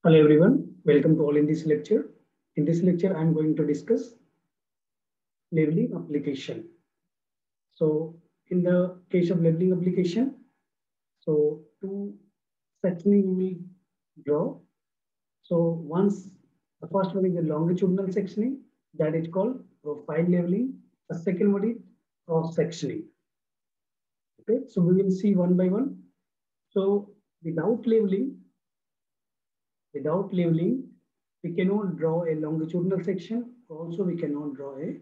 Hello everyone, welcome to all in this lecture. In this lecture, I am going to discuss labeling application. So in the case of labeling application, so two sectioning we will draw. So once the first one is the longitudinal sectioning, that is called profile labeling. The second one is cross sectioning. Okay, so we will see one by one. So without labeling, we cannot draw a longitudinal section. Also, we cannot draw a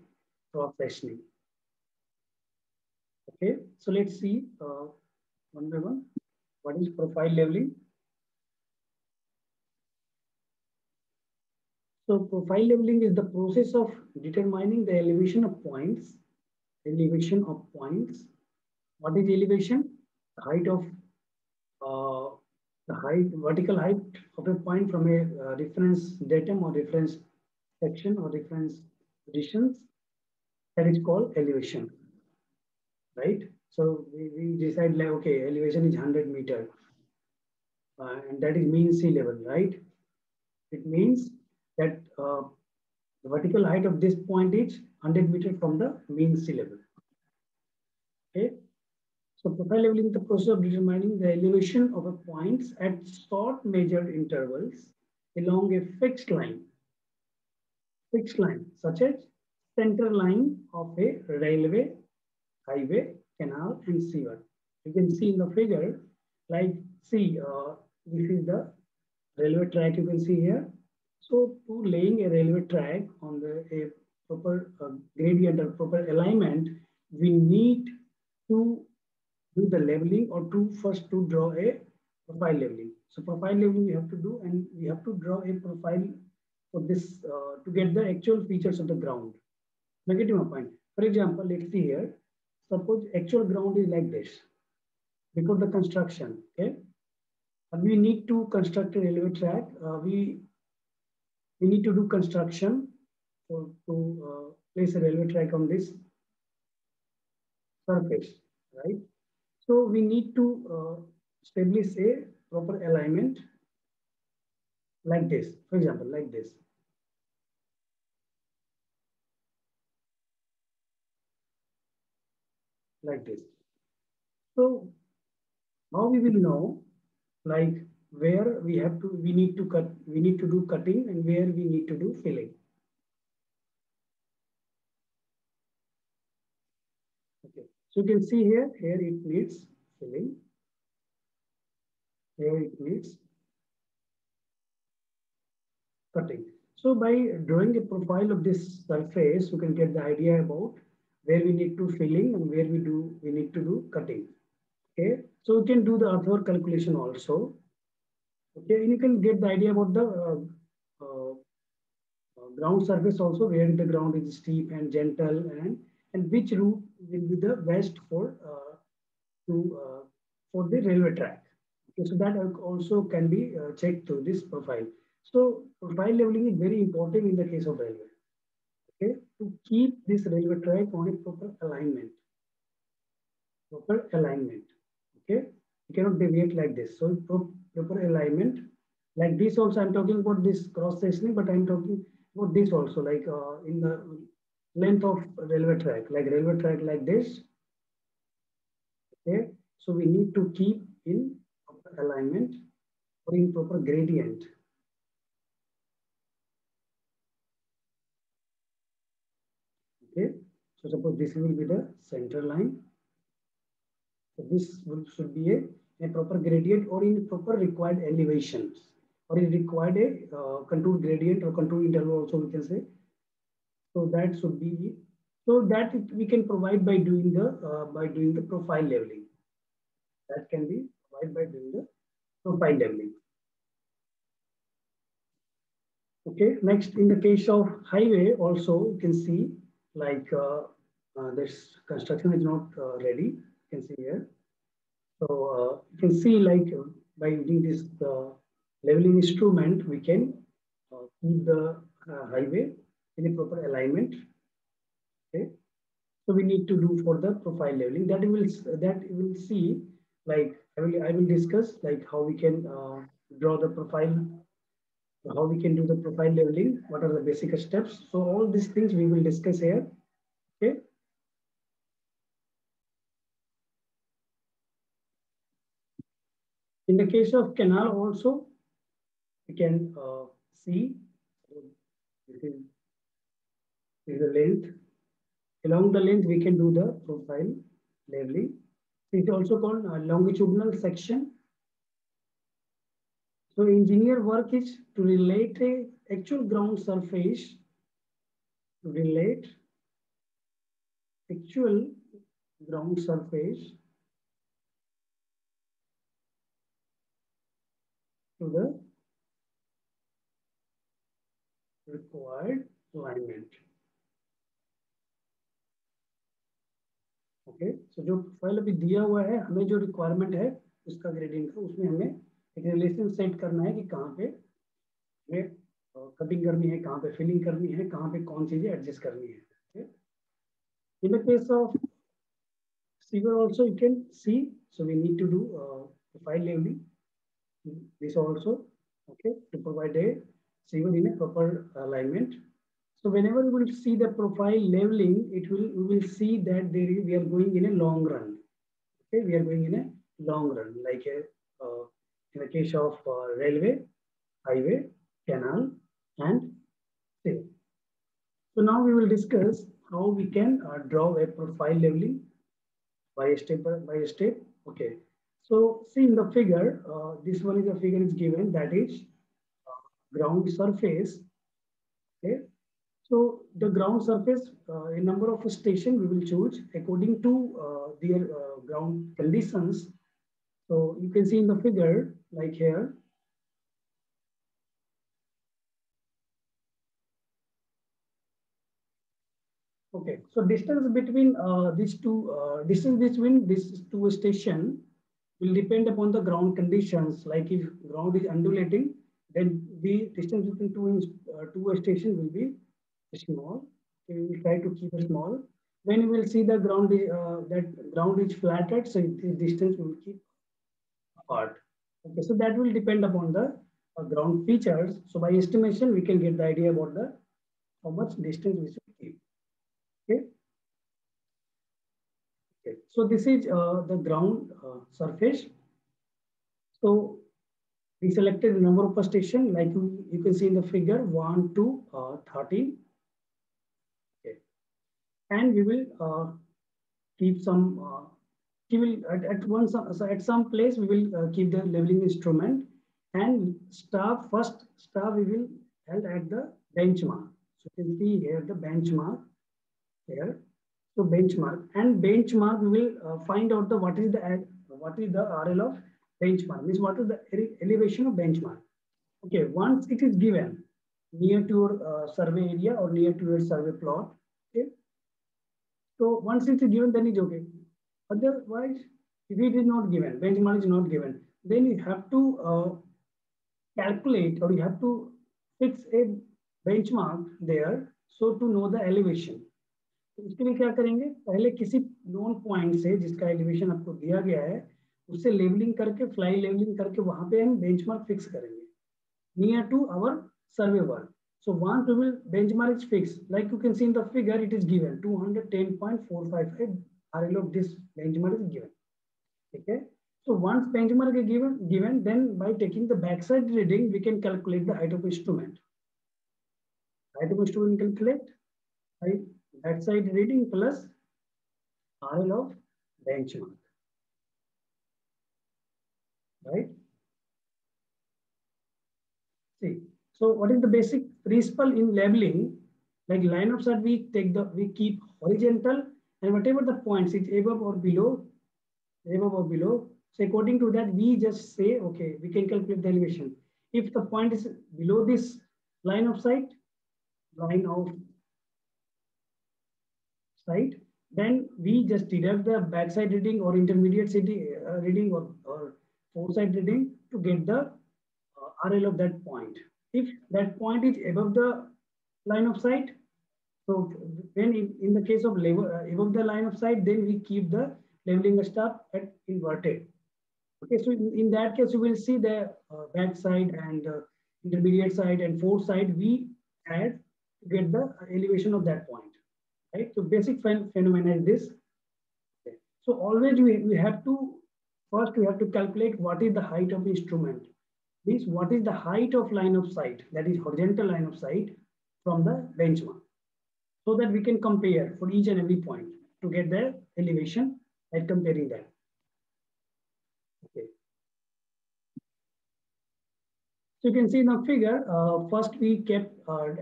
cross sectioning. Okay, so let's see one by one. What is profile labeling? So profile labeling is the process of determining the elevation of points. Elevation of points. What is elevation? The height of vertical height of a point from a reference datum or reference section or reference positions. That is called elevation, right? So we decide like, okay, elevation is 100 meter, and that is mean sea level, right? It means that the vertical height of this point is 100 meters from the mean sea level. Okay. So profile labeling is the process of determining the elevation of a points at short measured intervals along a fixed line, such as center line of a railway, highway, canal, and sewer. You can see in the figure, like see, this is the railway track you can see here. So to laying a railway track on a proper gradient or proper alignment, we need to do the labeling or to first to draw a profile labeling. So profile labeling we have to do, and we have to draw a profile for this to get the actual features of the ground. Negative point. For example, let's see here. Suppose actual ground is like this before the construction. Okay, and we need to construct a railway track. We need to do construction to place a railway track on this surface, right? So we need to establish a proper alignment like this, for example, like this. Like this. So how we will know like where we need to cut, we need to do cutting, and where we need to do filling. Okay, so you can see here it needs filling, here it needs cutting. So by drawing a profile of this surface, you can get the idea about where we need to filling and where we need to do cutting. Okay, so you can do the earthwork calculation also. Okay, and you can get the idea about the ground surface also, where the ground is steep and gentle, and which route will be the best for the railway track. Okay, so that also can be checked through this profile. So profile labeling is very important in the case of railway. Okay, to keep this railway track on a proper alignment. Proper alignment. Okay, you cannot deviate like this. So proper alignment. Like this also, I'm talking about this cross sectioning, but I'm talking about this also, like in the length of railway track, like this. Okay, so we need to keep in proper alignment or in proper gradient. Okay, so suppose this will be the center line. So this should be a proper gradient or in proper required elevations, or it required a contour gradient or contour interval also we can say. So that should be it. So that we can provide by doing the profile labeling. That can be provided by doing the profile labeling. Okay, next in the case of highway also you can see like this construction is not ready. You can see here. So you can see like by using this leveling instrument, we can keep the highway in a proper alignment. Okay, so we need to do for the profile leveling that we will see. Like I will discuss like how we can draw the profile how we can do the profile leveling, what are the basic steps. So all these things we will discuss here. Okay. In the case of canal also, we can see this is the length. Along the length, we can do the profile leveling. It's also called longitudinal section. So engineer work is to relate a actual ground surface, to relate actual ground surface to the required alignment. Okay so जो profile अभी दिया हुआ है, हमें जो requirement है उसका grading का, उसमें हमें एक रिलेशन सेट करना है कि कहाँ पे हमें कटिंग करनी है, कहाँ पे फिलिंग करनी है, कहाँ पे कौन चीजें एडजस्ट करनी है. In the case of sewer also you can see, so we need to do profile leveling this also, okay, to provide a sewer in a proper alignment. So whenever we will see the profile leveling, we will see that we are going in a long run. Okay, we are going in a long run, like in the case of railway, highway, canal, and civil. So now we will discuss how we can draw a profile leveling by step. Okay. So see in the figure, this one is a figure is given, that is ground surface. Okay. So the ground surface, a number of station we will choose according to their ground conditions. So you can see in the figure, like here. Okay, so distance between these two station will depend upon the ground conditions. Like if ground is undulating, then the distance between two station will be small. Okay, we will try to keep it small. When you will see the ground that ground is flattened, so the distance will keep apart. Okay, so that will depend upon the ground features. So by estimation, we can get the idea about the how much distance we should keep. Okay. Okay. So this is the ground surface. So we selected a number of station, like you can see in the figure 1 to 13. Okay. And we will keep some. We will at some place we will keep the leveling instrument, and first staff we will held at the benchmark. So you can see here the benchmark here. So benchmark, and benchmark we will find out the what is the RL of benchmark, means what is the elevation of benchmark. Okay, once it is given near to your survey area or near to your survey plot. Okay, so once it is given, then it's okay. Otherwise, if it is not given, benchmark is not given, then you have to calculate, or you have to fix a benchmark there, so to know the elevation. तो उसके लिए क्या करेंगे, पहले किसी known point से जिसका elevation आपको दिया गया है, उससे लेवलिंग करके, फ्लाई लेवलिंग करके वहां पे हम बेंचमार्क फिक्स करेंगे near to our survey work. So once we will benchmark is fixed, like you can see in the figure, it is given 210.455 RL of this benchmark is given. Okay. So once benchmark is given, then by taking the backside reading, we can calculate the height of instrument. Height of instrument calculate by backside reading plus RL of benchmark. Right? See, so what is the basic principle in labeling? Like line of sight, we keep horizontal, and whatever the points is above or below. So according to that, we just say, okay, we can calculate the elevation. If the point is below this line of sight, then we just deduct the backside reading or intermediate reading or foresight reading to get the RL of that point. If that point is above the line of sight, so then in the case of above the line of sight, then we keep the leveling staff at inverted. Okay, so in that case, you will see the backside and intermediate side and fourth side we add to get the elevation of that point, right? So basic phenomena is this. Okay. So always we have to, first we have to calculate what is the height of instrument. Means what is the height of line of sight, that is horizontal line of sight from the benchmark, so that we can compare for each and every point to get the elevation and comparing that. Okay. So you can see in the figure, first we kept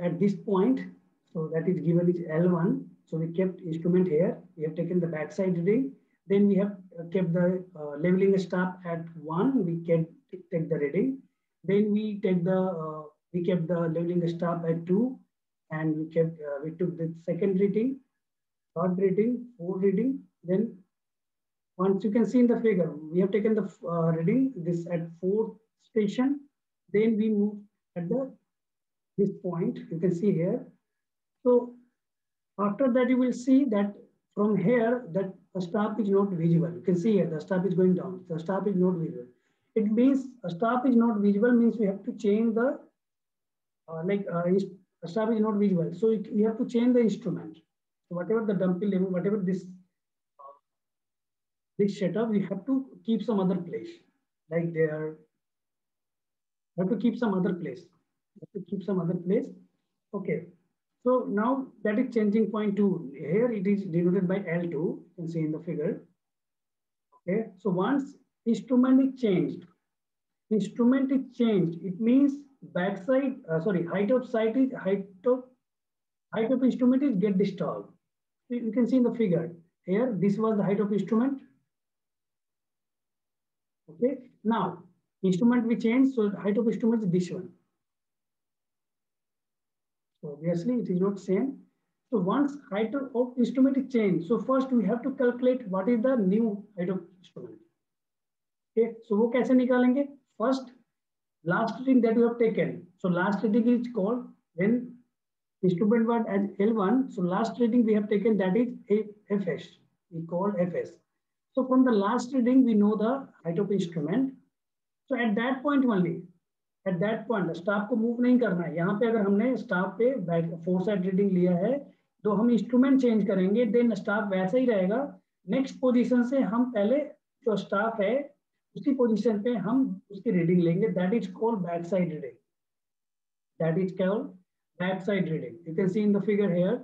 at this point, so that is given is L1. So we kept instrument here. We have taken the backside reading. Then we have kept the leveling stab at 1. We can take the reading. Then we take the we kept the leveling stab at 2, and we took the second reading, third reading, fourth reading. Then once you can see in the figure, we have taken the reading this at 4th station. Then we move at this point. You can see here. So after that, you will see that from here that the stab is not visible. You can see here the stab is going down. The stab is not visible. It means a stab is not visible means we have to change the a stab is not visible. So we have to change the instrument. So whatever the dumping level, whatever this setup, we have to keep some other place. Like there, have to keep some other place. Have to keep some other place. Okay. So now that is changing point 2. Here it is denoted by L2. You can see in the figure. Okay. So once instrument is changed, it means backside, height of sight is height of instrument is get disturbed. So you can see in the figure here, this was the height of instrument. Okay. Now instrument we change, so the height of instrument is this one. So obviously it is not same. So once height of instrument is changed, so first we have to calculate what is the new height of instrument. Okay, so वो कैसे निकालेंगे? First, last reading that you have taken. So last reading is called when instrument was at L1. So last reading we have taken, that is FS. We call FS. So from the last reading we know the height of instrument. So at that point only, at that point staff को move नहीं करना है. यहाँ पे अगर हमने staff पे back 4 side reading लिया है तो हम इंस्ट्रूमेंट चेंज करेंगे, देन स्टाफ वैसा ही रहेगा. नेक्स्ट पोजीशन से हम पहले जो स्टाफ है उसी पोजीशन पे हम उसकी रीडिंग लेंगे. That is called back side reading. That is called back side reading. You can see in the figure here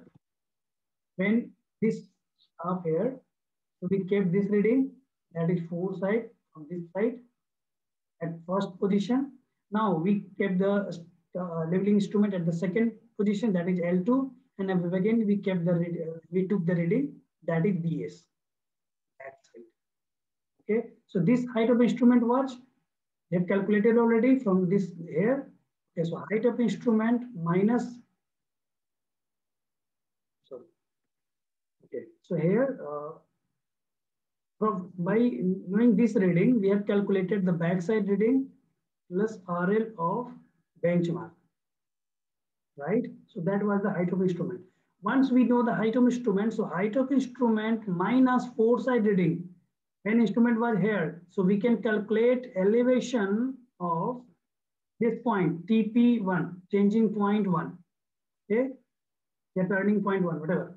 when this staff here, so we kept this reading, that is 4 side from this side at first position. Now we kept the leveling instrument at the second position, that is L2, and again we kept the we took the reading, that is BS. Okay, so this height of instrument was we have calculated already from this here. Okay, so height of instrument minus. Okay, so here by knowing this reading, we have calculated the backside reading plus RL of benchmark, right? So that was the height of instrument. Once we know the height of instrument, so height of instrument minus 4 side reading when instrument was here, so we can calculate elevation of this point TP1, changing point 1. Okay, yeah, turning point 1, whatever.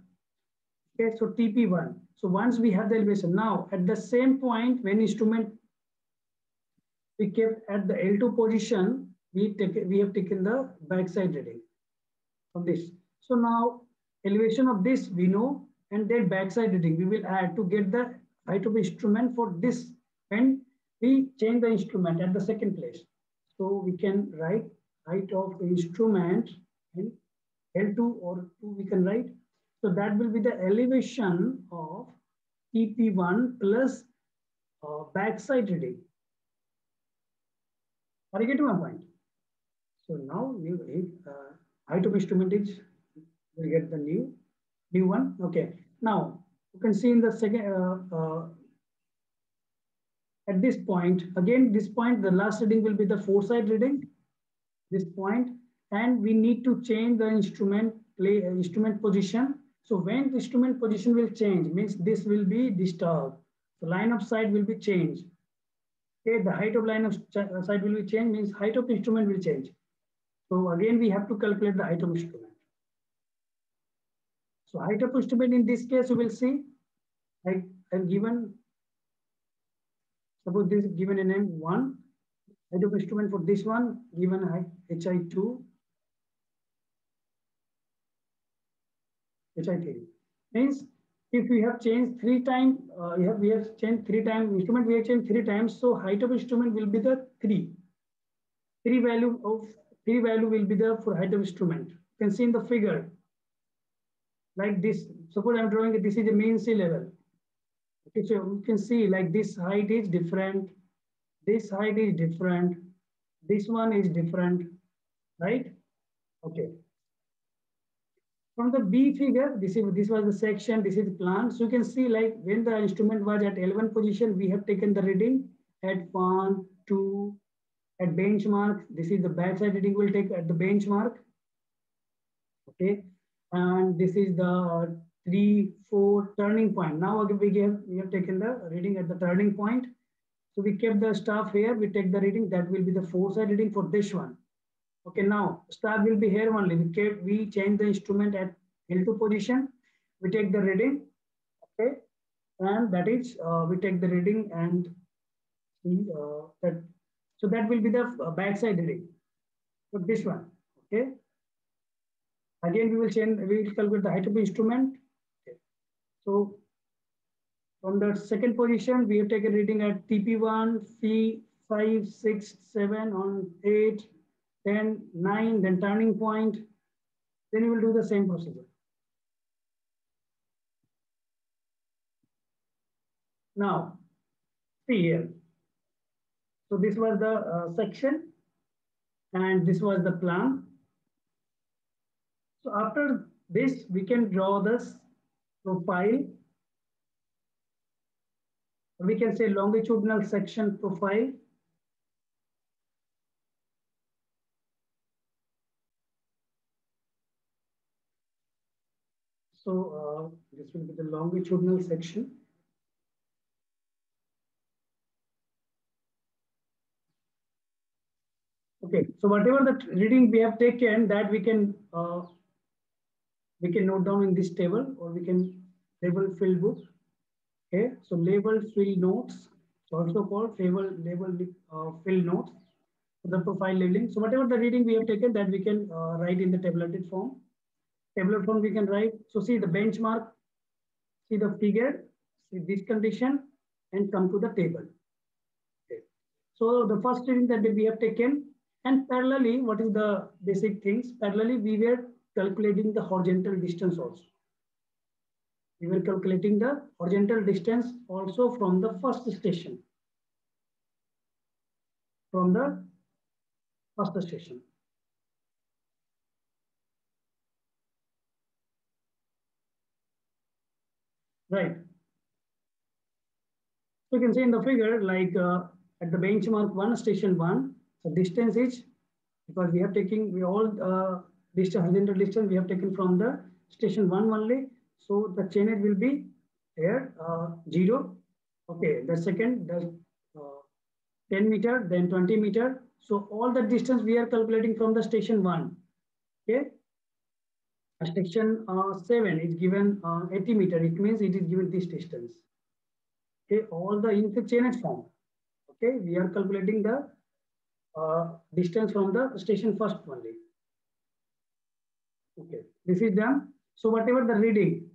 Okay, so TP1. So once we have the elevation, now at the same point when instrument we kept at the L2 position, we have taken the backside reading of this. So now elevation of this we know, and then backside reading we will add to get the height of instrument for this when we change the instrument at the second place. So we can write height of instrument in L2 or 2 we can write. So that will be the elevation of TP1 plus backside reading. Are you getting my point? So now height of instrument is, we get the new one. Okay. Now you can see in the second at this point, again this point, the last reading will be the 4 side reading. This point, and we need to change the instrument position. So when the instrument position will change, means this will be disturbed. The line of sight will be changed. Okay, the height of line of sight will be changed, means height of instrument will change. So again, we have to calculate the height of instrument. So height of instrument in this case, you will see, I've given, suppose this is given a name 1. Height of instrument for this one, given height HI2, HI3. Means if we have changed 3 times, we have changed 3 times, instrument we have changed 3 times, so height of instrument will be the 3. 3 value will be there for height of instrument. You can see in the figure, like this. Suppose I'm drawing it, this is the mean sea level. Okay, so you can see like this height is different, this height is different, this one is different, right? Okay. From the B figure, this was the section, this is the plan. So you can see like when the instrument was at L1 position, we have taken the reading at 1, 2, at benchmark. This is the backside reading we'll take at the benchmark. Okay, and this is the 3, 4 turning point. Now we have taken the reading at the turning point. So we kept the staff here. We take the reading. That will be the 4-side reading for this one. Okay, now staff will be here only. We change the instrument at L2 position. We take the reading. Okay, and that is we take the reading and see that. So that will be the backside reading for this one. Okay. Again, we will calculate the height of the instrument. Okay. So from the second position, we have taken reading at TP1, P 5, 6, 7, on 8, 10, 9, then turning point. Then you will do the same procedure. Now, see here. So this was the section, and this was the plan. So after this, we can draw this profile. We can say longitudinal section profile. So this will be the longitudinal section. Okay, so whatever the reading we have taken, that we can note down in this table, or we can label field book. Okay, so label field notes, also called label field notes, the profile labeling. So whatever the reading we have taken, that we can write in the tabulated form. Tabular form we can write. So see the benchmark, see the figure, see this condition, and come to the table. Okay. So the first reading that we have taken, and parallelly, what is the basic things? Parallelly, we were calculating the horizontal distance also. We were calculating the horizontal distance also from the first station. From the first station. Right. So you can see in the figure, like at the benchmark 1, station 1, the distance is, because we have taken, distance, horizontal distance we have taken from the station 1 only. So the chain edge will be here, 0. Okay, the second, the 10 meter, then 20 meter. So all the distance we are calculating from the station 1. Okay. Station 7 is given 80 meter. It means it is given this distance. Okay, all the in the chain edge form. Okay, we are calculating the distance from the station first only. Okay, this is done. So whatever the reading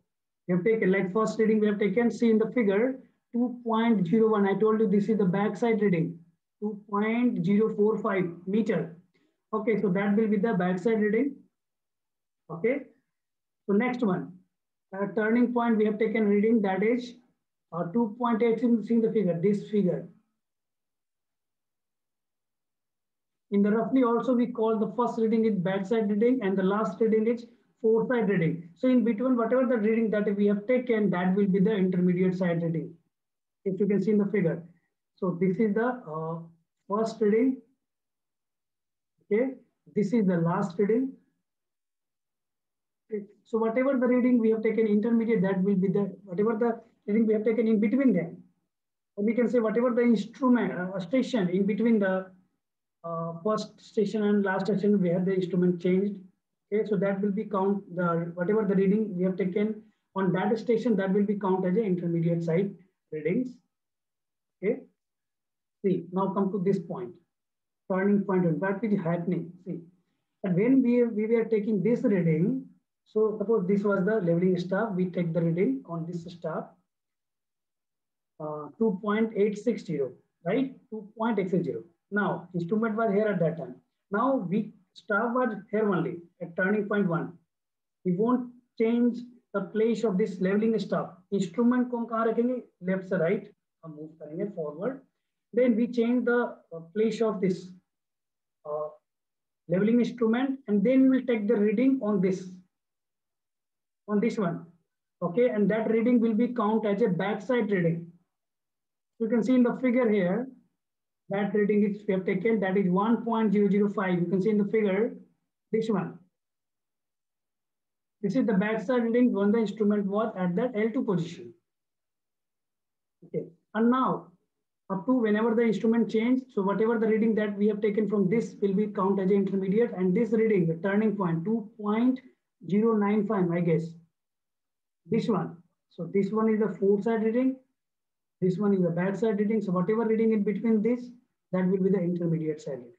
we have taken, like first reading we have taken, see in the figure 2.01. I told you this is the backside reading, 2.045 meter. Okay, so that will be the backside reading. Okay, so next one, turning point we have taken reading, that is 2.8. See the figure, this figure. In the roughly also we call the first reading is backside reading and the last reading is foreside reading. So in between whatever the reading that we have taken, that will be the intermediate side reading. If you can see in the figure. So this is the first reading. Okay, this is the last reading. Okay. So whatever the reading we have taken intermediate, that will be the whatever the reading we have taken in between them. Or we can say whatever the instrument station in between the first station and last station where the instrument changed. Okay, so that will be count the whatever the reading we have taken on that station, that will be count as a intermediate side readings. Okay, see now come to this point, turning point. What is happening? See, and when we were taking this reading, so suppose this was the leveling staff, we take the reading on this staff 2.860, right? 2.860. Now instrument was here at that time. Now we staff was here only at turning point 1. We won't change the place of this leveling staff. Instrument को हम कहाँ रखेंगे? Left से right. हम move करेंगे forward. Then we change the place of this leveling instrument, and then we will take the reading on this one. Okay, and that reading will be count as a backside reading. You can see in the figure here, that reading is we have taken, that is 1.005. You can see in the figure, this one. This is the backside reading when the instrument was at that L2 position. Okay, and now up to whenever the instrument changed, so whatever the reading that we have taken from this will be count as an intermediate, and this reading, the turning point 2.095, I guess. This one. So this one is the foreside reading. This one is the backside reading. So whatever reading in between this, that will be the intermediate side reading.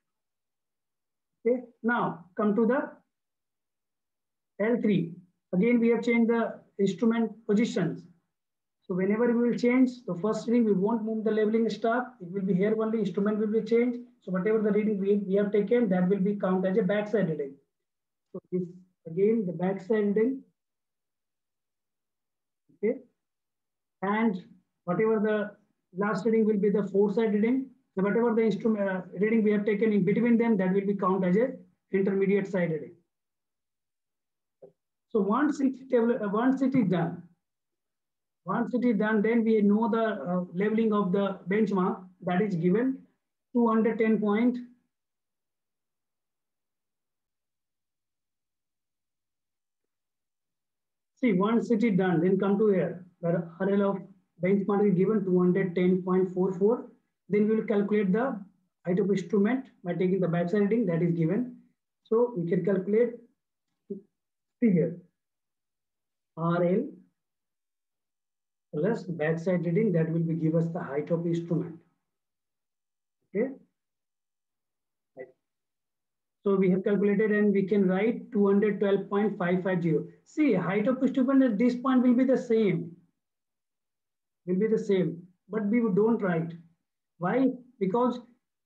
Okay. Now come to the L3. Again, we have changed the instrument positions. So whenever we will change the first reading, we won't move the leveling staff. It will be here only. Instrument will be changed. So whatever the reading we have taken, that will be counted as a backside reading. So this again the backside reading. Okay, and whatever the last reading will be the foreside reading. So whatever the instrument reading we have taken in between them, that will be counted as a intermediate side reading. So once it is done, then we know the leveling of the benchmark, that is given 210 point. See, once it is done, then come to here. The RL of benchmark is given 210.44. Then we will calculate the height of instrument by taking the backside reading that is given. So we can calculate figure RL plus backside reading, that will be give us the height of instrument. Okay. Right. So we have calculated and we can write 212.550. See, height of instrument at this point will be the same. But we don't write. Why? Because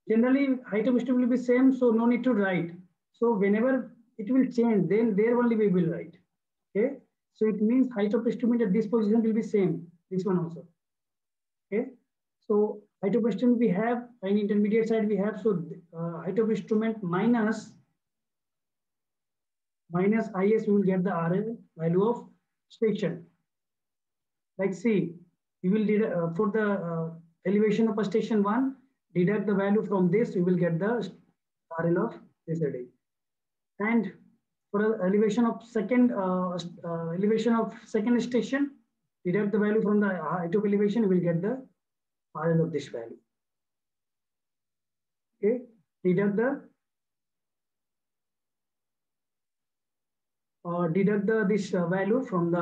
generally height of instrument will be same, so no need to write. So whenever it will change, then there only we will write. Okay. So it means height of instrument at this position will be same. This one also. Okay. So height of instrument we have, and intermediate side we have. So height of instrument minus IS, we will get the RL value of station. Like see, you will for the elevation of a station 1, deduct the value from this, you will get the RL of this reading. And for elevation of second station, deduct the value from the height of elevation, you will get the RL of this value. Okay, deduct this value from the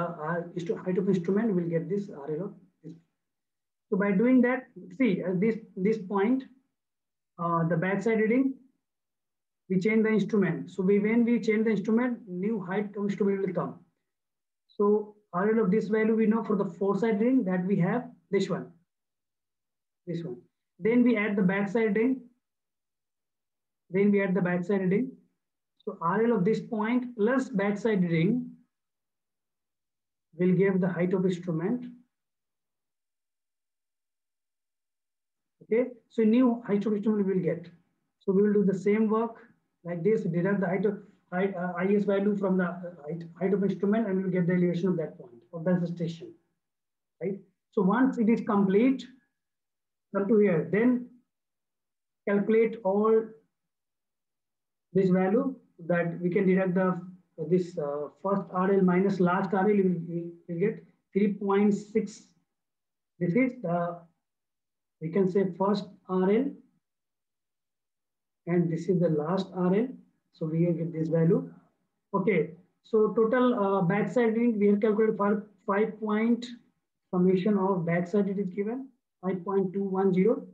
height of instrument, will get this RL of this. So by doing that, see at this point, the backside reading, we change the instrument. So when we change the instrument, new height of instrument will come. So RL of this value we know for the foreside reading, that we have this one. Then we add the backside reading. So RL of this point plus backside reading will give the height of instrument. Okay, so new height of instrument we will get. So we will do the same work like this, deduct the height of IS value from the height of instrument, and we will get the elevation of that point, of that station, right? So once it is complete, come to here, then calculate all this value, that we can deduct this first RL minus last RL, we will get 3.6. This is the, we can say first RL and this is the last RL. So we get this value. Okay, so total backside we have calculated for 5 point summation of backside it is given 5.210,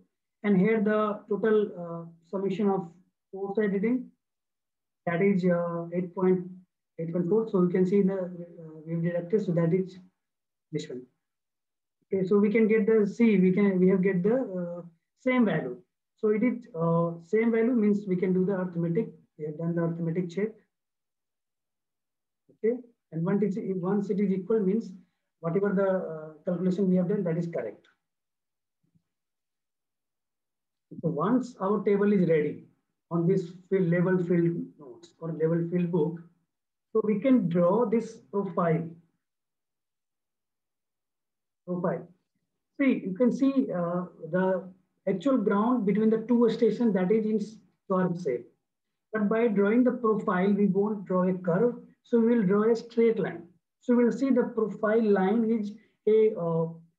and here the total summation of foresight reading, that is 8.8.4. So you can see the we've deducted, so that is this one. Okay, so we can get the C, we have get the same value. So it is same value means we can do the arithmetic. We have done the arithmetic check. Okay, and once it is equal means whatever the calculation we have done, that is correct. So once our table is ready on this level field notes or level field book, so we can draw this profile. See, you can see the actual ground between the two stations, that is in curve shape. But by drawing the profile, we won't draw a curve. So we will draw a straight line. So we'll see the profile line is a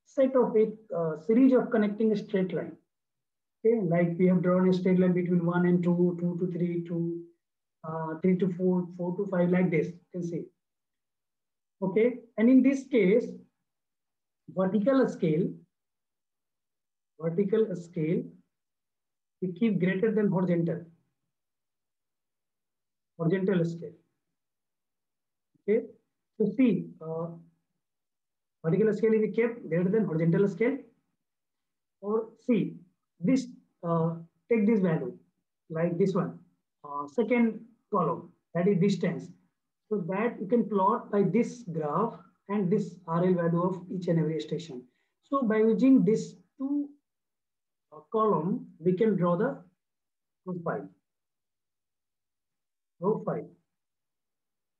set of a series of connecting a straight line. Okay, like we have drawn a straight line between 1 and 2, 2 to 3, 2, 3 to 4, 4 to 5, like this. You can see. Okay, and in this case, vertical scale, we keep greater than horizontal scale. Okay, so see, vertical scale is kept greater than horizontal scale, or see this, take this value like this one, second column, that is distance. So that you can plot by this graph and this RL value of each and every station. So by using this two column, we can draw the profile.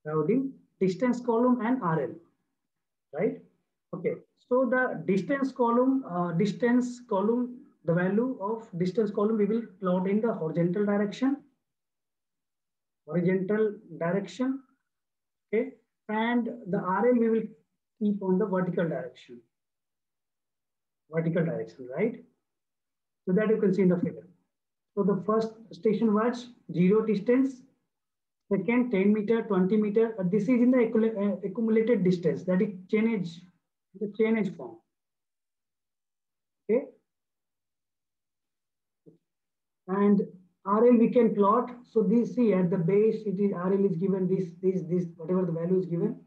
Routing distance column and RL, right? Okay. So the distance column, the value of distance column we will plot in the horizontal direction. Okay, and the RL we will keep on the vertical direction, right? So that you can see in the figure. So the first station was 0 distance, second 10 meter, 20 meter. This is in the accumulated distance, that is chainage, the chainage form. Okay, and RL we can plot. So this, see, at the base it is RL is given this whatever the value is given.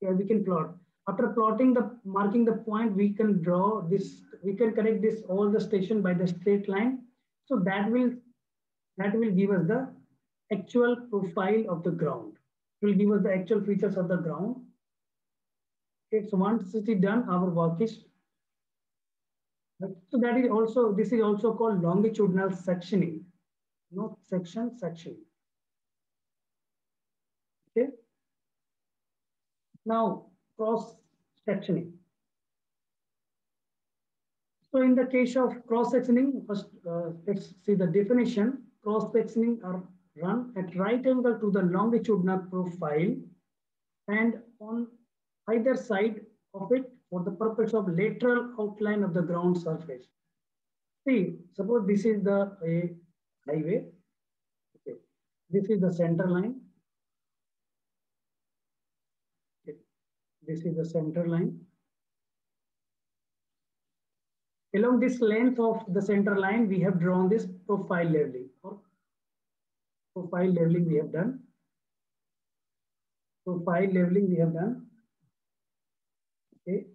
Yeah, we can plot. After plotting marking the point, we can draw this. We can connect this all the station by the straight line. So that will give us the actual profile of the ground. It will give us the actual features of the ground. Okay, so once it is done, our work is. So that is also, this is also called longitudinal sectioning, not sectioning. Okay. Now cross sectioning. So in the case of cross sectioning, first let's see the definition. Cross sectioning are run at right angle to the longitudinal profile and on either side of it for the purpose of lateral outline of the ground surface. See, suppose this is the highway. Okay. This is the center line. Okay. This is the center line. Along this length of the center line, we have drawn this profile leveling, or profile leveling we have done. Okay.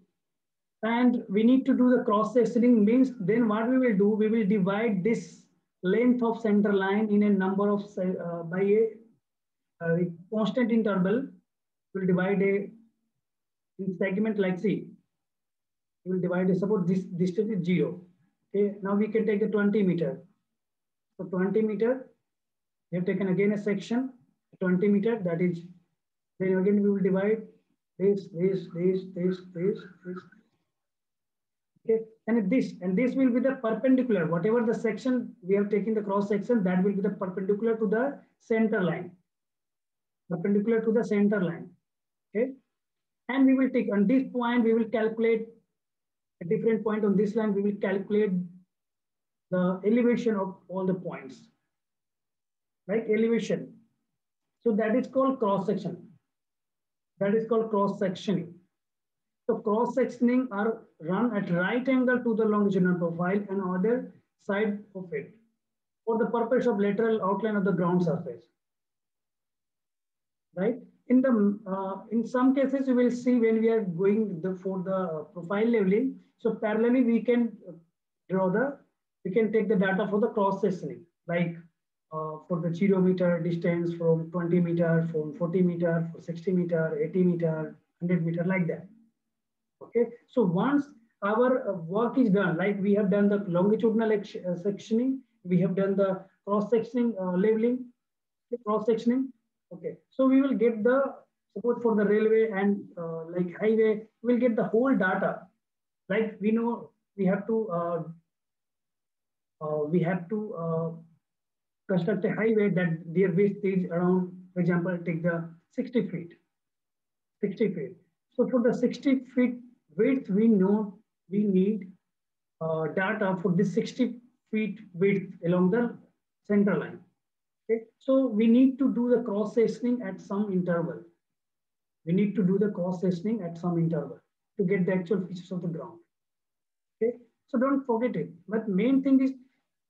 And we need to do the cross sectioning, means then what we will do, we will divide this length of center line in a number of by a constant interval. We'll divide a in segment, like see, we will divide it, suppose this distance is 0. Okay, now we can take the 20 meter. So 20 meter, we have taken again a section, 20 meter, that is, then again we will divide this. Okay, and this will be the perpendicular, whatever the section we have taken the cross section, that will be the perpendicular to the center line. Okay, and we will take on this point, we will calculate a different point on this line, we will calculate the elevation of all the points. like elevation. So that is called cross section. That is called cross sectioning. So cross sectioning are run at right angle to the longitudinal profile and other side of it for the purpose of lateral outline of the ground surface. Right? In some cases, you will see when we are going for the profile leveling. So parallelly, we can we can take the data for the cross sectioning, like for the 0 meter distance from 20 meter, from 40 meter, for 60 meter, 80 meter, 100 meter, like that. Okay. So once our work is done, like we have done the longitudinal sectioning, we have done the cross sectioning leveling, cross sectioning. Okay, so we will get the support for the railway and like highway. We'll get the whole data. Like we know we have to construct a highway that their width is around, for example, take the 60 feet. 60 feet. So for the 60 feet width, we know we need data for this 60 feet width along the center line. Okay, so we need to do the cross sectioning at some interval. We need to do the cross sectioning at some interval to get the actual features of the ground. Okay, so don't forget it. But main thing is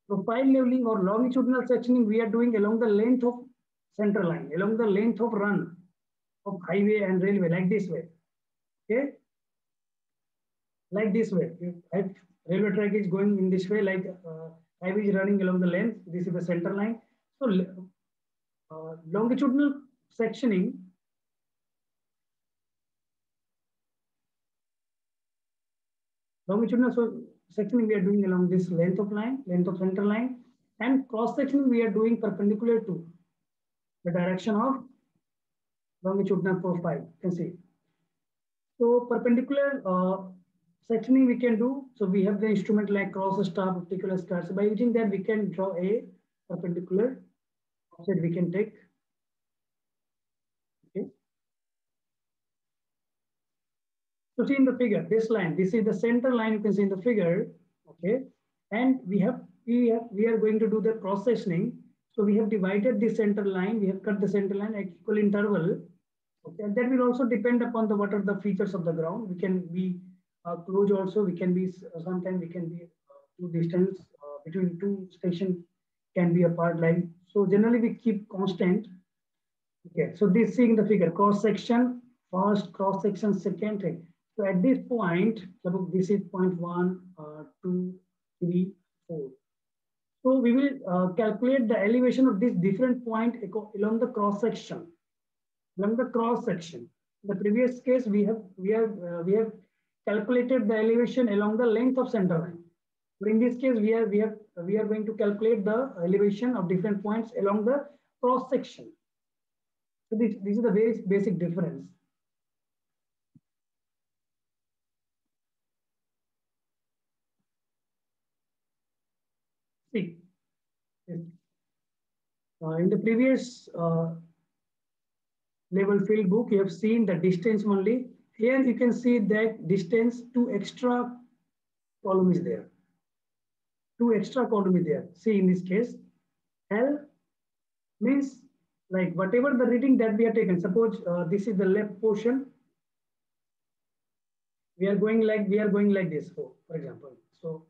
profile leveling or longitudinal sectioning we are doing along the length of center line, along the length of run of highway and railway, like this way. Okay, like this way. If railway track is going in this way, like highway is running along the length, this is the center line. So longitudinal sectioning sectioning we are doing along this length of line, length of center line, and cross sectioning we are doing perpendicular to the direction of longitudinal profile. You can see. So perpendicular sectioning we can do. So we have the instrument like cross star, particular star. So by using that we can draw a perpendicular offset we can take. Okay. So see in the figure, this line, this is the center line you can see in the figure. Okay. And we are going to do the cross sectioning. So we have divided the center line, we have cut the center line at equal interval. Okay, and that will also depend upon the what are the features of the ground. We can be close also. We can be sometimes we can be two distance between two stations can be apart line. So generally we keep constant. Okay, so this seeing the figure cross section first, cross section second thing. So at this point, suppose this is point 1, 2, 3, 4. So we will calculate the elevation of this different point along the cross section. Along the cross section. In the previous case, we have calculated the elevation along the length of center line. But in this case, we are going to calculate the elevation of different points along the cross section. So this is the very basic difference. See, in the previous level field book, you have seen the distance only. Here you can see that distance, 2 extra column is there. 2 extra column is there. See in this case, L means like whatever the reading that we have taken. Suppose this is the left portion. We are going like this, for example. So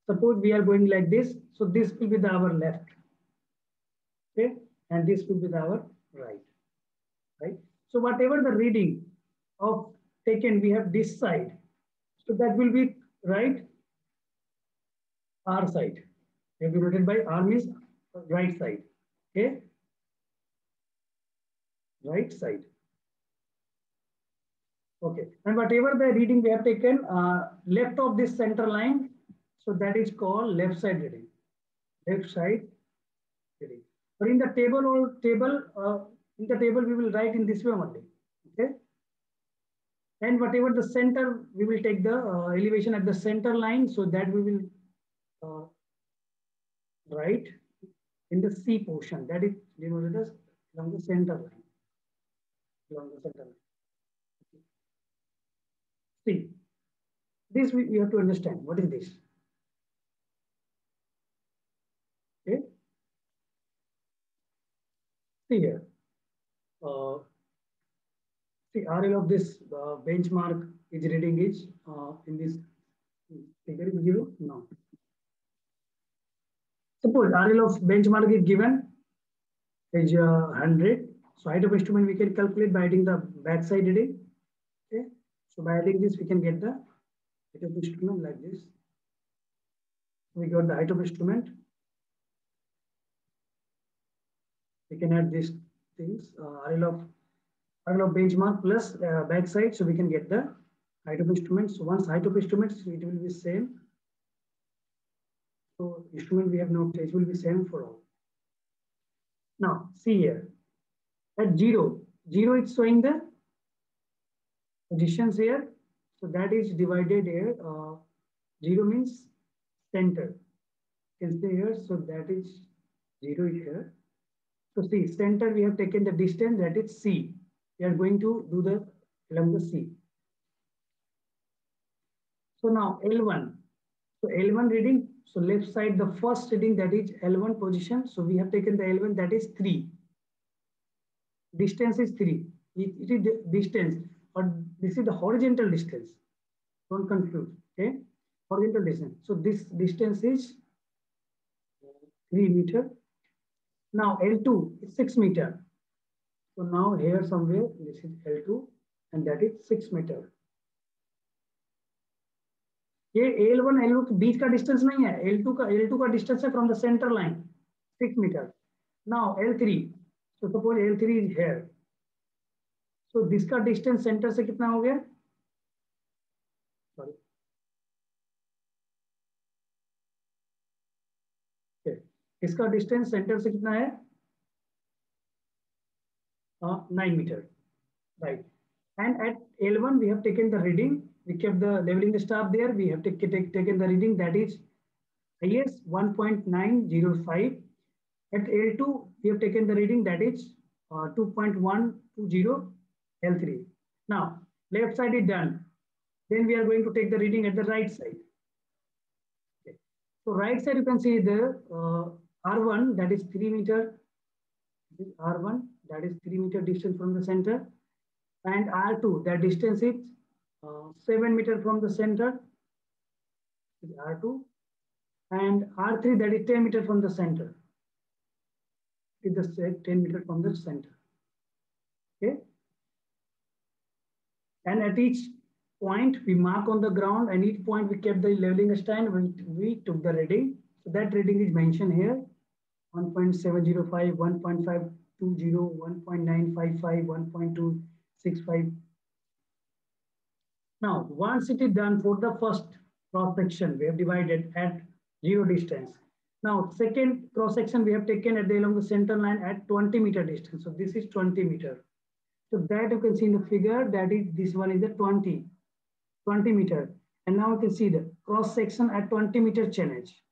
suppose we are going like this. So this will be our left. Okay, and this will be our right. Right. So whatever the reading of taken, we have this side. So that will be right R side. We have denoted by R means right side. Okay. Right side. Okay. And whatever the reading we have taken left of this center line, so that is called left side reading. Left side reading. But in the table we will write in this way only. Okay. And whatever the center, we will take the elevation at the center line, so that we will write in the C portion. That is denoted as along the center line. Along the center line. Okay. See, this we have to understand. What is this? See here. See RL of this benchmark is reading is in this figure is given. No. Suppose RL of benchmark is given is 100. So height of instrument we can calculate by adding the backside reading. Okay. So by adding this, we can get the height of instrument like this. We got the height of instrument. We can add these things, RL of benchmark plus backside, so we can get the height of instruments. So once height of instruments, it will be same. So instrument we have no, it will be same for all. Now see here, at 0, it's showing the positions here. So that is divided here. 0 means center. You can see here, so that is 0 here. So see, center we have taken the distance, that is C. We are going to do the along the C. So now L1. So L1 reading, so left side, the first reading, that is L1 position. So we have taken the L1, that is 3. Distance is 3. It is the distance, or this is the horizontal distance. Don't confuse, okay? Horizontal distance. So this distance is 3 meter. Now L2 is 6 meter. So now here somewhere, this is L2 and that is 6 meter. ये L1 L2 के बीच का distance नहीं है, L2 का distance है from the center line 6 meter. Now L3, so suppose L3 is here. So this का distance centre से कितना हो गया? Sorry. Okay. इसका डिस्टेंस सेंटर से कितना है? 9 meter, right? And at L1 we have taken the reading. We kept the leveling the staff there. We have taken the reading, that is IS 1.905. At L2 we have taken the reading, that is 2.120 L3. Now left side is done. Then we are going to take the reading at the right side. Okay. So right side you can see the R1, that is 3 meter. This is R1, that is 3 meter distance from the center. And R2, that distance is 7 meter from the center. This is R2. And R3, that is 10 meter from the center. It is 10 meter from the center. Okay. And at each point we mark on the ground, and each point we kept the leveling stand. We took the reading. So that reading is mentioned here: 1.705, 1.520, 1.955, 1.265. Now, once it is done for the first cross section, we have divided at 0 distance. Now, second cross section we have taken at along the center line at 20 meter distance. So this is 20 meter. So that you can see in the figure, that is, this one is the 20 meter. And now you can see the cross section at 20 meter chainage.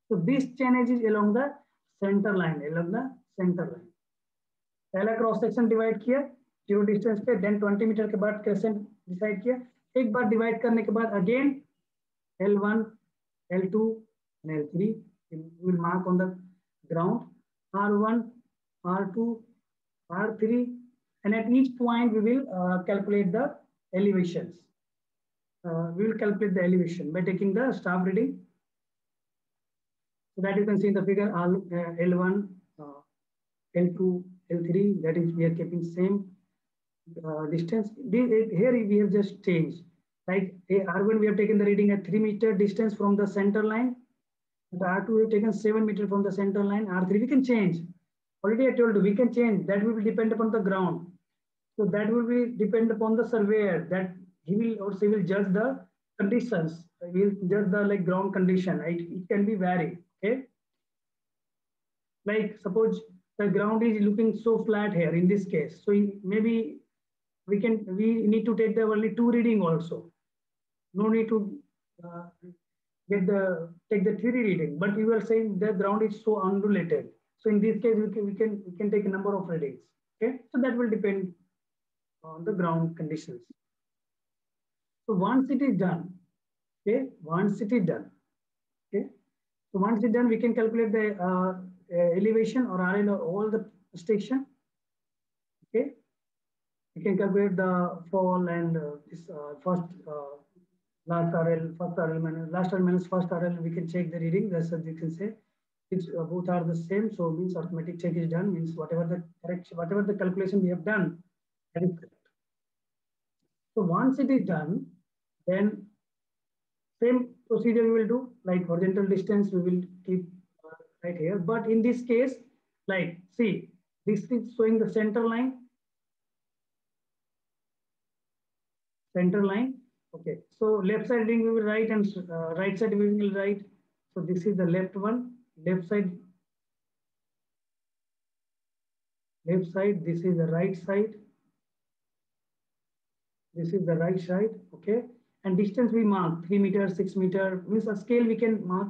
So this chainage is along the center line, पहला cross section divide किया 0 distance पे, then 20 metre के बाद crescent decide किया. एक बार divide करने के बाद again L1, L2 and L3 will mark on the ground, R1, R2, R3, and at each point we will calculate the elevations. We will calculate the elevation by taking the staff reading. So that you can see in the figure, L1, L2, L3, that is we are keeping same distance. Here we have just changed. Like R1 we have taken the reading at 3 meter distance from the center line. At R2 we have taken 7 meter from the center line. R3 we can change. Already I told you we can change. That will depend upon the ground. So that will be depend upon the surveyor, that he will or she will judge the conditions. He will judge the like ground condition. It can be varied. Okay. Like suppose the ground is looking so flat here in this case. So maybe we need to take the only 2 reading also. No need to take the 3 reading. But you are saying the ground is so undulated. So in this case we can take a number of readings. Okay. So that will depend on the ground conditions. So once it is done, okay. Once it is done, okay. So once it's done, we can calculate the elevation or RL or all the station. Okay, you can calculate the fall and this first last RL, first RL minus last RL minus first RL. We can check the reading. That's what you can say. It's both are the same. So means arithmetic check is done. Means whatever the correction, whatever the calculation we have done, that is correct. So once it is done, then same procedure we will do. Like horizontal distance, we will keep right here. But in this case, like see, this is showing the center line. Center line. Okay, so left side we will write and right side we will write. So this is the left one, left side. Left side, this is the right side. This is the right side, okay? And distance we mark 3 meters, 6 meter, means a scale we can mark,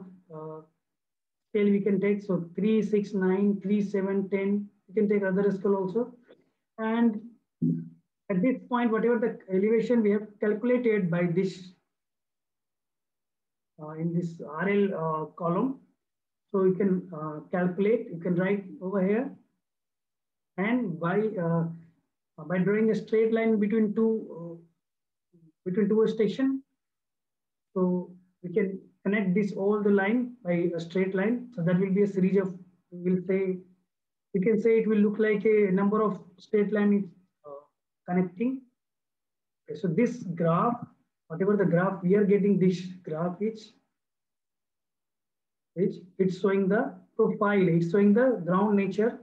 scale we can take. So 3, 6, 9, 3, 7, 10, you can take other scale also. And at this point, whatever the elevation we have calculated by this, in this RL column, so you can calculate, you can write over here. And by drawing a straight line between two stations, so we can connect this all the line by a straight line. So that will be a series of, we'll say, you can say it will look like a number of straight line connecting. Okay, so this graph, whatever the graph we are getting, this graph is it's showing the profile, it's showing the ground nature,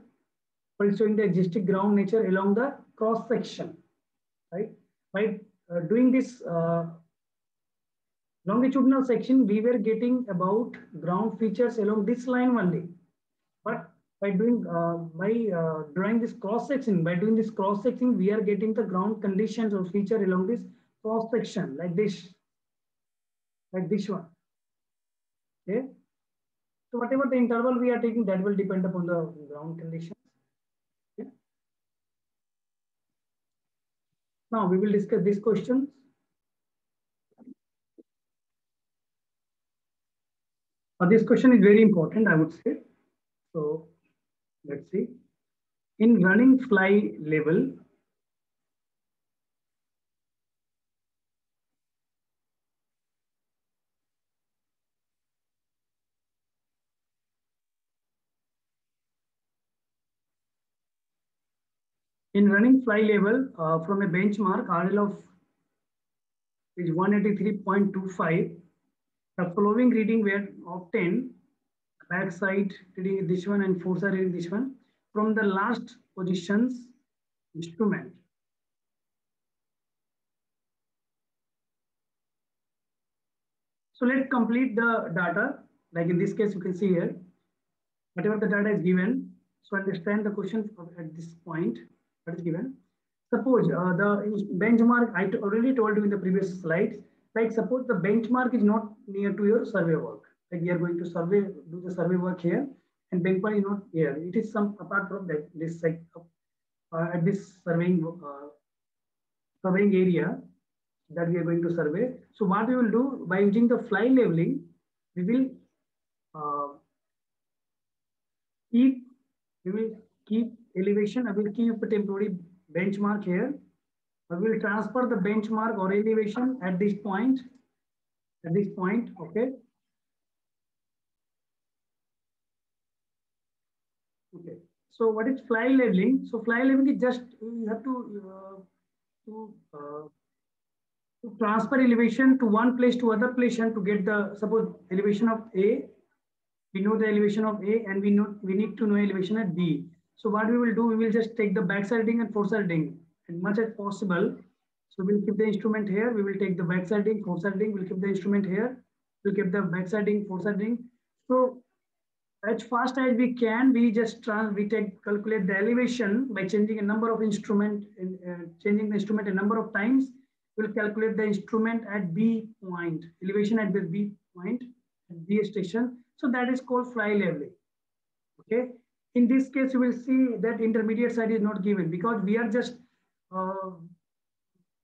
or it's showing the existing ground nature along the cross section, right? By doing this longitudinal section, we were getting about ground features along this line only. But by doing drawing this cross section, by doing this cross section, we are getting the ground conditions or feature along this cross section, like this one. Okay. So whatever the interval we are taking, that will depend upon the ground conditions. Okay. Now we will discuss these questions. This question is very important, I would say. So let's see. In running fly level, from a benchmark RL of is 183.25, the following reading were obtained. Back side reading this one and foresight reading this one from the last positions instrument. So let's complete the data. Like in this case, you can see here, whatever the data is given. So understand the question at this point, what is given. Suppose the benchmark, I already told you in the previous slides, like suppose the benchmark is not near to your survey work. Like we are going to do the survey work here, and benchmark is not here. It is some apart from that, this like at this surveying area that we are going to survey. So what we will do by using the fly leveling, we will keep elevation. I will keep a temporary benchmark here. I will transfer the benchmark or elevation at this point. Okay. Okay. So what is fly leveling? So fly leveling is just you have to transfer elevation to one place to other place and to get the suppose elevation of A. We know the elevation of A and we need to know elevation at B. So what we will do, we will just take the backside reading and foresight reading as much as possible. So we'll keep the instrument here. We will take the backside reading, foresight reading. We'll keep the instrument here. We'll keep the backside reading, foresight reading. So as fast as we can, we just calculate the elevation by changing a number of instrument, changing the instrument a number of times. We'll calculate the instrument at B point, elevation at the B point, at B station. So that is called fly leveling. Okay. In this case, you will see that intermediate side is not given because we are just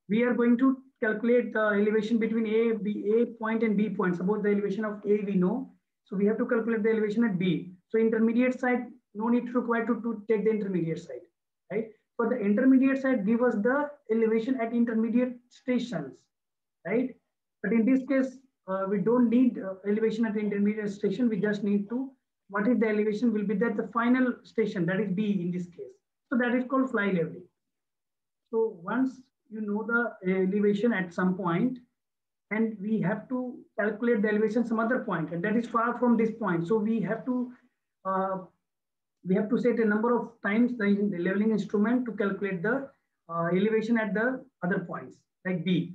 we are going to calculate the elevation between A point and B point. Suppose the elevation of A we know, so we have to calculate the elevation at B. So intermediate side no need to require to take the intermediate side, right? For the intermediate side, give us the elevation at intermediate stations, right? But in this case, we don't need elevation at the intermediate station. We just need to, what is the elevation will be that the final station, that is B in this case. So that is called fly leveling. So once you know the elevation at some point, and we have to calculate the elevation some other point, and that is far from this point. So uh, we have to set a number of times the leveling instrument to calculate the elevation at the other points like B.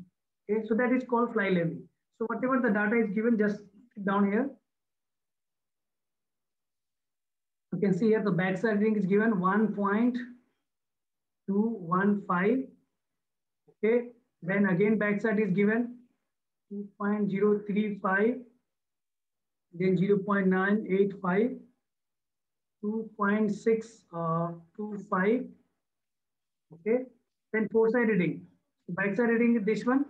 Okay, so that is called fly leveling. So whatever the data is given, just down here. You can see here the backside reading is given 1.215. Okay, then again backside is given 2.035, then 0.985, 2.625. Okay, then four-side reading. Backside reading is this one,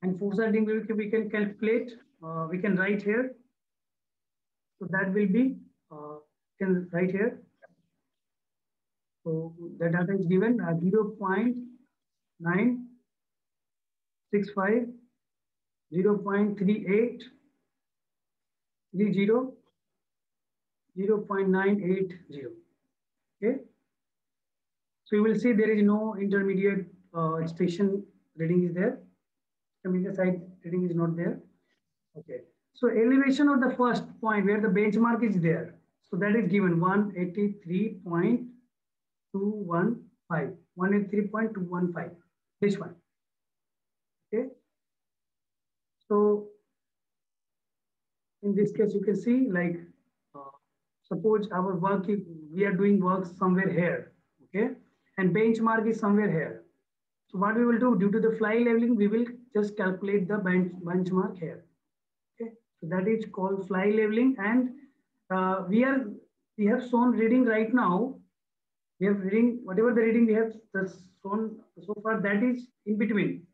and four-side reading we can calculate. We can write here. So that will be can write here. So the data is given 0.965, 0.38, 30, 0.980. Okay. So you will see there is no intermediate station reading is there. Intermediate side reading is not there. Okay. So elevation of the first point where the benchmark is there. So that is given 183.215. 183.215. This one. Okay. So in this case, you can see like suppose our work is, we are doing work somewhere here. Okay. And benchmark is somewhere here. So what we will do due to the fly leveling, we will just calculate the benchmark here. Okay, so that is called fly leveling, and we have shown reading right now. We have reading whatever the reading we have shown so far, that is in between.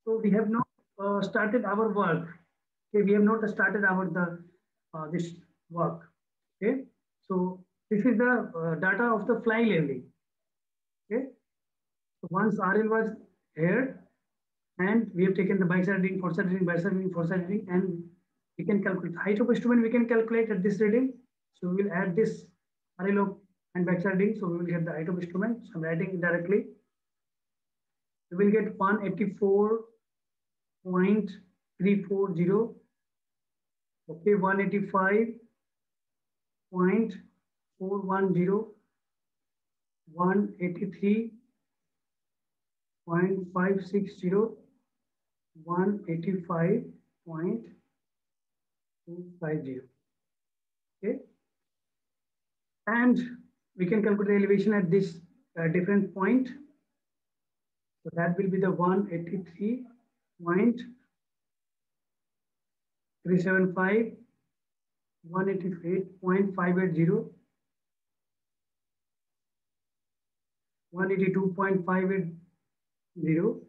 So we have not started our work. Okay, we have not started our this work. Okay, so this is the data of the fly leveling. Okay, so once RL was here, and we have taken the biside reading, foresight reading, biside reading, foresight reading, and we can calculate height of instrument. We can calculate at this reading. So we will add this RL and backside reading. So we will get the height of instrument. So I'm writing directly. We will get 184.340. Okay, 185.410, 183.560, 185.250. Okay, and we can calculate the elevation at this different point. So that will be the 183.375, 188.580, 182.580.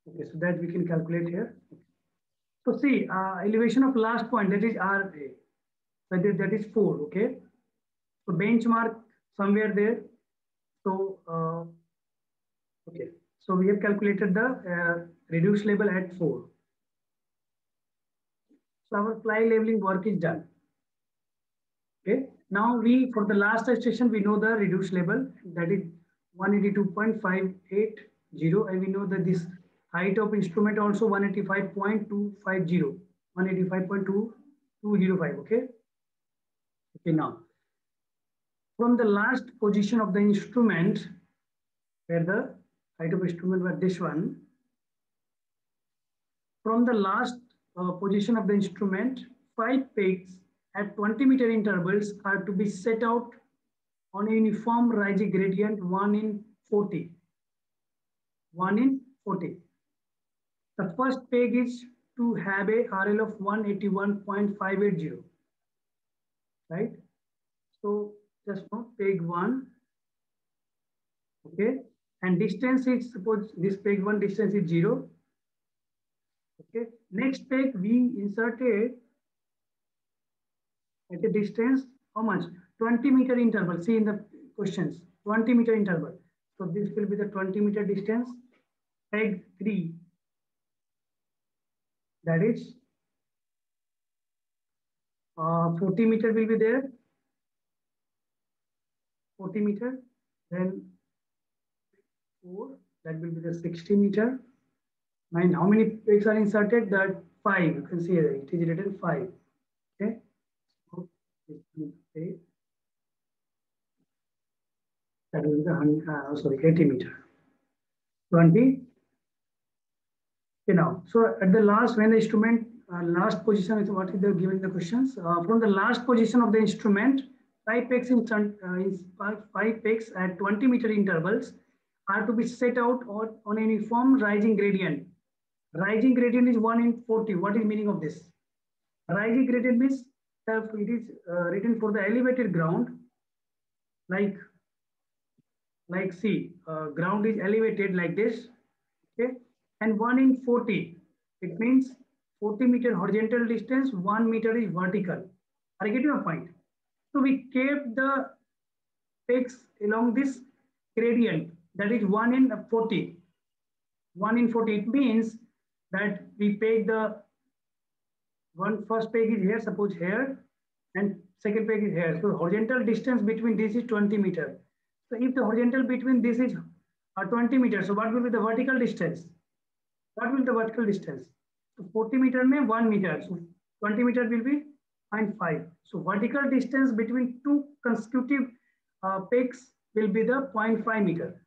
Okay, so that we can calculate here. So see, elevation of last point, that is RA, that is 4. Okay, so benchmark somewhere there. So okay, so we have calculated the reduced level at 4. So our fly leveling work is done. Okay, now for the last station we know the reduced level, that is 182.580, and we know that this height of instrument also 185.250, 185.205. Okay. Okay, now from the last position of the instrument, where the height of instrument was this one, from the last position of the instrument, 5 pegs at 20-meter intervals are to be set out on a uniform rising gradient 1 in 40. 1 in 40. The first peg is to have a RL of 181.580. Right? So just note peg 1. Okay. And distance is, suppose this peg 1 distance is 0. Okay. Next peg we inserted at a distance, how much? 20-meter interval. See in the questions, 20-meter interval. So this will be the 20-meter distance. Peg 3, that is 40 meter will be there. 40 meter. Then 4, that will be the 60 meter. And how many pegs are inserted? That 5. You can see it is written 5. Okay. So that will be the 80 meter. 20. Okay, now, so at the last, when the instrument last position is what is the given the questions from the last position of the instrument, 5 pegs in 5 pegs at 20-meter intervals are to be set out on a uniform rising gradient. Rising gradient is 1 in 40. What is meaning of this? Rising gradient means that it is written for the elevated ground, like see, ground is elevated like this, okay, and 1 in 40. It means 40-meter horizontal distance, 1 meter is vertical. Are you getting your point? So we kept the pegs along this gradient, that is 1 in 40. 1 in 40, it means that we peg the first peg is here, suppose here, and second peg is here. So horizontal distance between this is 20 meter. So if the horizontal between this is 20 meters, so what will be the vertical distance? What will be the vertical distance? So 40 meter में 1 meter. So 20 meter will be 0.5. So vertical distance between two consecutive pegs will be the 0.5 meter.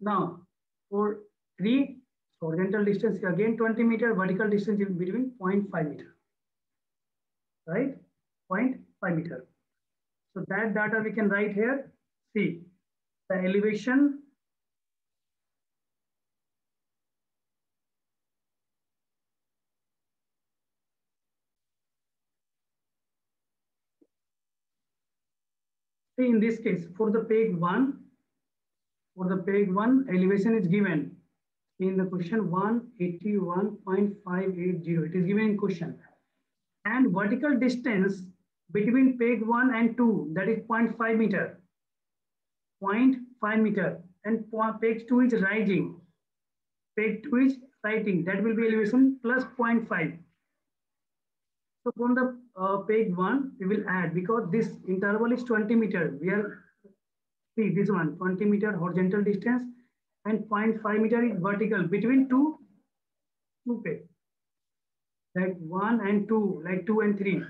Now for 3, horizontal distance again 20 meter, vertical distance is between 0.5 meter. Right? 0.5 meter. So that data we can write here. See the elevation. See in this case for the peg 1, elevation is given in the question 181.580. It is given in question. And vertical distance between peg 1 and 2, that is 0.5 meter. 0.5 meter. And peg 2 is rising. Peg 2 is rising. That will be elevation plus 0.5. So from the peg 1, we will add, because this interval is 20 meter. We are, see this one, 20 meter horizontal distance and 0.5 meter is vertical between two pegs. Like 1 and 2, like 2 and 3.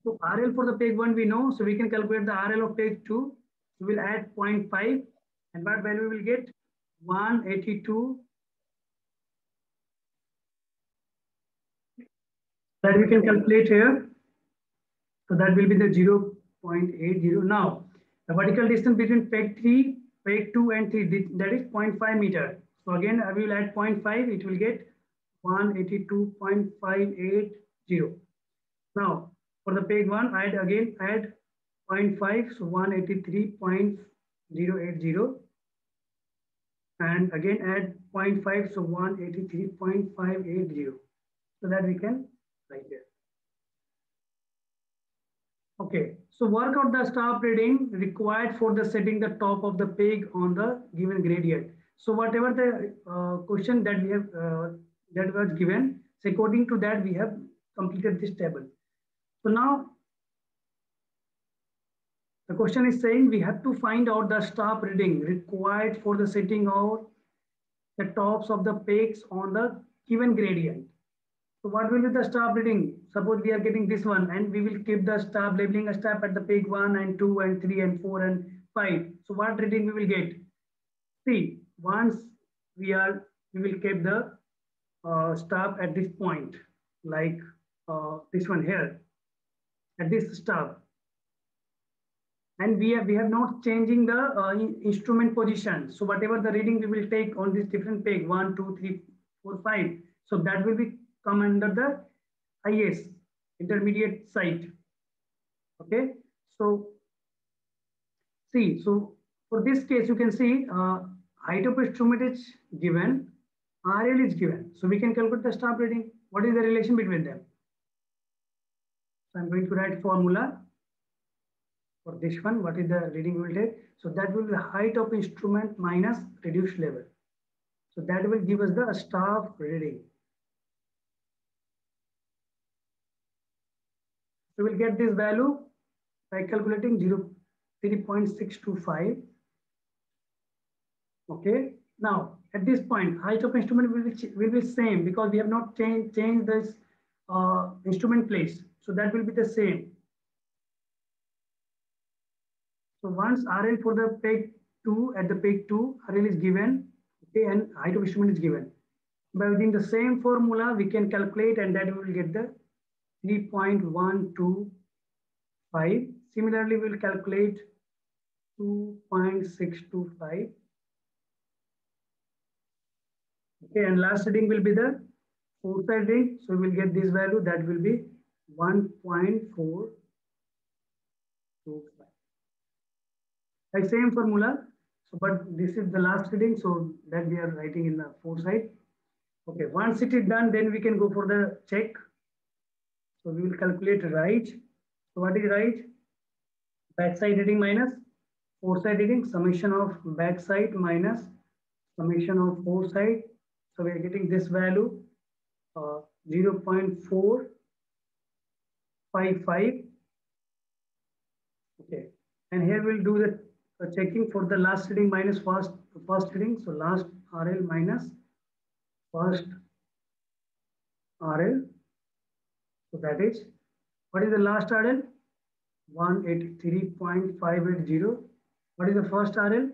So RL for the peg 1 we know, so we can calculate the RL of peg 2. We will add 0.5 and what value we will get? 182. That we can calculate here. So that will be the 0.80. Now, the vertical distance between peg 3, peg 2 and 3, that is 0.5 meter. So again, I will add 0.5, it will get 182.580. Now, for the peg 1, add 0.5, so 183.080. And again add 0.5, so 183.580. So that we can write here. Okay, so work out the stop reading required for the setting the top of the peg on the given gradient. So whatever the question that we have that was given, so according to that we have completed this table. So now the question is saying we have to find out the stop reading required for the setting of the tops of the pegs on the given gradient. So what will be the stop reading? Suppose we are getting this one and we will keep the stop labeling a stop at the peg 1 and 2 and 3 and 4 and 5. So what reading we will get? See, once we will keep the stop at this point, like this one here, at this stop. And we have not changing the instrument position. So whatever the reading we will take on this different peg 1, 2, 3, 4, 5. So that will be come under the IS, intermediate site. Okay, so see, so for this case, you can see height of instrument is given RL is given. So we can calculate the staff reading. What is the relation between them? So I'm going to write formula for this one. What is the reading we will take? So that will be the height of instrument minus reduced level. So that will give us the staff reading. So we'll get this value by calculating 3.625. Okay. Now at this point, height of instrument will be same because we have not changed this instrument place. So that will be the same. So once RL for the peg 2 at the peg 2, RL is given, okay, and height of instrument is given. By using the same formula, we can calculate, and that we will get the 3.125. Similarly, we will calculate 2.625. Okay, and last reading will be the fourth reading. So we will get this value, that will be 1.425. Like same formula. So, but this is the last reading, so that we are writing in the foresight. Okay, once it is done, then we can go for the check. So we will calculate right. So what is right? Backside reading minus foresight reading, summation of backside minus summation of foresight. So we are getting this value 0.455. Okay, and here we'll do the checking for the last reading minus first reading. So last RL minus first RL. So that is, what is the last RL? 183.580. What is the first RL?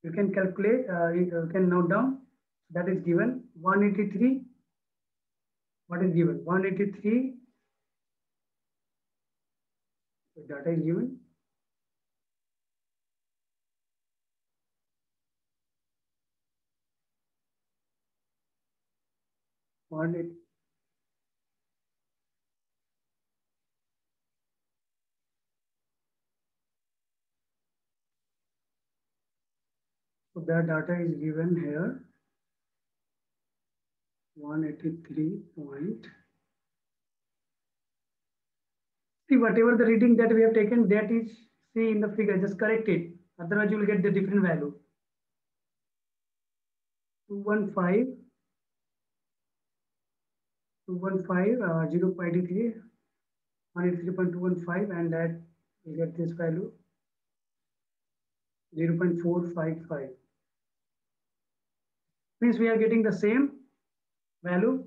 You can calculate, you can note down. That is given 183. What is given? 183. The data is given. So the data is given here. 183 point. See, whatever the reading that we have taken, that is, see in the figure, just correct it. Otherwise, you will get the different value. 215, 0.83, 183.215, and that will get this value 0.455. Means we are getting the same value.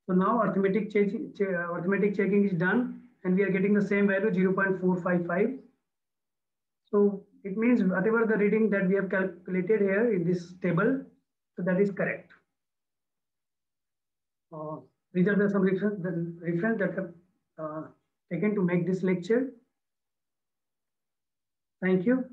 So now arithmetic checking is done, and we are getting the same value 0.455. So it means whatever the reading that we have calculated here in this table, so that is correct. These are some reference that have taken to make this lecture. Thank you.